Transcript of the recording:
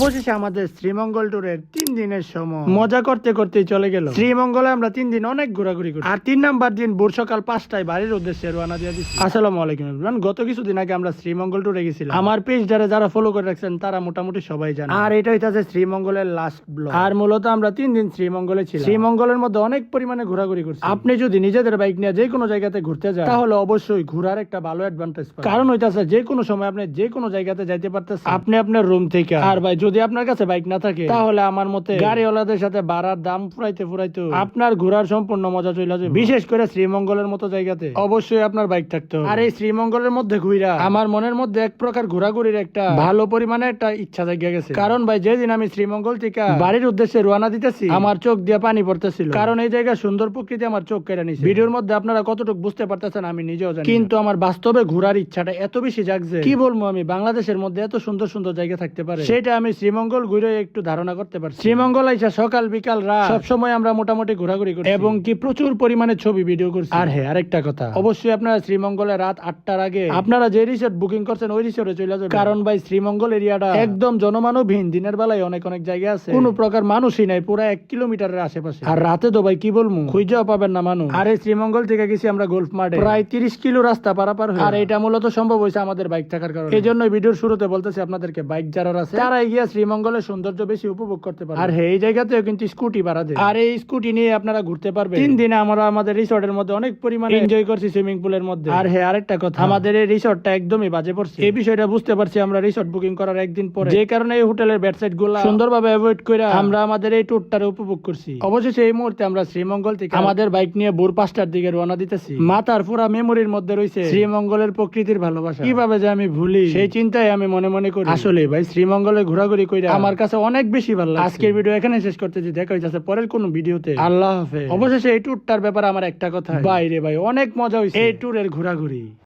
অবশেষে আমাদের শ্রীমঙ্গল ট্যুরের 3 দিনের সময় মজা করতে করতেই চলে গেল। শ্রীমঙ্গলে আমরা 3 দিন অনেক ঘোরাঘুরি করি, আর 3 নাম্বার দিন ভোর সকাল 5টায় বাড়ির উদ্দেশ্যে রওনা দিয়ে দিচ্ছি। আসসালামু আলাইকুম এভরিওয়ান। গত কিছুদিন আগে আমরা শ্রীমঙ্গল ট্যুরে গেছিলাম। আমার পেজ যারা ফলো করে রাখছেন তারা মোটামুটি সবাই জানে। আর এটা হইতাছে শ্রীমঙ্গলের লাস্ট ব্লগ। আর মূলত আমরা 3 দিন শ্রীমঙ্গলে ছিলাম। শ্রীমঙ্গলের মধ্যে অনেক পরিমাণে ঘোরাঘুরি করছি। আপনি যদি নিজেদের বাইক নিয়ে যে কোনো জায়গাতে ঘুরতে যান তাহলে অবশ্যই ঘোরার একটা ভালো অ্যাডভান্টেজ পাবেন। কারণ হইতাছে যে কোনো সময় আপনি যে কোনো জায়গাতে যাইতে পারতেছেন আপনি আপনার রুম থেকে। আর ভাই যদি আপনার কাছে বাইক না থাকে তাহলে আমার মতে গাড়িওয়ালাদের সাথে ভাড়ার দাম ফুরাইতে আপনার ঘোরার সম্পূর্ণ মজা চলে যাবে। বিশেষ করে শ্রীমঙ্গলের মতো জায়গাতে অবশ্যই আপনার বাইক থাকতে হবে। আর এই শ্রীমঙ্গলের মধ্যে ঘুরা আমার মনের মধ্যে এক প্রকার ঘোরাঘুরির একটা ভালো পরিমাণে একটা ইচ্ছা জাগিয়ে গেছে। কারণ ভাই যেদিন আমি শ্রীমঙ্গল থেকে বাড়ির উদ্দেশ্যে রওনা দিতেছি আমার চোখ দিয়ে পানি পড়তেছিল। কারণ এই জায়গার সুন্দর প্রকৃতি আমার চোখ কেড়ে নিছে। ভিডিওর মধ্যে আপনারা কতটুকু বুঝতে পারতেছেন আমি নিজেও জানি, কিন্তু আমার বাস্তবে ঘোরার ইচ্ছাটা এত বেশি জাগছে কি বলবো। আমি বাংলাদেশের মধ্যে এত সুন্দর সুন্দর জায়গা থাকতে পারে সেটা আমি শ্রীমঙ্গল ঘুরে একটু ধারণা করতে পারছি। শ্রীমঙ্গল আইসা সকাল বিকাল রাত সবসময় আমরা মোটামুটি ঘোরাঘুরি করি এবং কি প্রচুর পরিমাণে ছবি ভিডিও করছি। আর হ্যাঁ আরেকটা কথা, অবশ্যই আপনারা শ্রীমঙ্গলে রাত 8টার আগে আপনারা যে রিসোর্ট বুকিং করছেন ওই রিসোর্টে চলে যাবেন। কারণ ভাই শ্রীমঙ্গল এরিয়াটা একদম জনমানবহীন। দিনের বেলায় অনেক অনেক জায়গা আছে কোনো প্রকার মানুষই নাই পুরো 1 কিলোমিটারের আশেপাশে। আর রাতে তো ভাই কি বলবো খুঁজেও পাবেন না মানুষ। আর এই শ্রীমঙ্গল থেকে গেছি আমরা গোল্ফ মাঠে, প্রায় 30 কিলো রাস্তা পারাপার হয়ে। আর এটা মূলত সম্ভব হয়েছে আমাদের বাইক থাকার কারণে। এই জন্য ভিডিওর শুরুতে বলতেছি আপনাদেরকে বাইক যারা আছে তারা গিয়া শ্রীমঙ্গলের সৌন্দর্য বেশি উপভোগ করতে পারে। আর এই জায়গাতেও কিন্তু স্কুটি ভাড়া দেয়। আর এই স্কুটি নিয়ে আপনারা ঘুরতে পারবেন। 3 দিনে আমরা আমাদের রিসোর্টের মধ্যে অনেক পরিমাণে এনজয় করছি সুইমিং পুলের মধ্যে। আর হ্যাঁ আরেকটা কথা, আমাদের এই রিসোর্টটা একদমই বাজে পড়ছে। এই বিষয়টা বুঝতে পারছি আমরা রিসোর্ট বুকিং করার একদিন পরে, যে কারণে এই হোটেলের বেডসাইট গুলা সুন্দরভাবে অ্যাভয়েড করে আমরা আমাদের এই ট্যুরটারে উপভোগ করছি। অবশেষে এই মুহূর্তে আমরা শ্রীমঙ্গল থেকে আমাদের বাইক নিয়ে ভোর 5টার দিকে রওনা দিতেছি। মাথার পুরা মেমোরির মধ্যে রয়েছে শ্রীমঙ্গলের প্রকৃতির ভালোবাসা। কিভাবে যে আমি ভুলি সেই চিন্তায় আমি মনে মনে করি। আসলে ভাই শ্রীমঙ্গলে ঘোরাঘুরি কইরা আমার কাছে অনেক বেশি ভালো লাগে। আজকের ভিডিও এখানে শেষ করতেছি, দেখা হইতাছে পরের কোন ভিডিওতে। আল্লাহ হাফেজ। অবশেষে এই ট্যুরটার ব্যাপারে আমার একটা কথা, বাইরে ভাই অনেক মজা হইছে এই ট্যুরের ঘোরাঘুরি।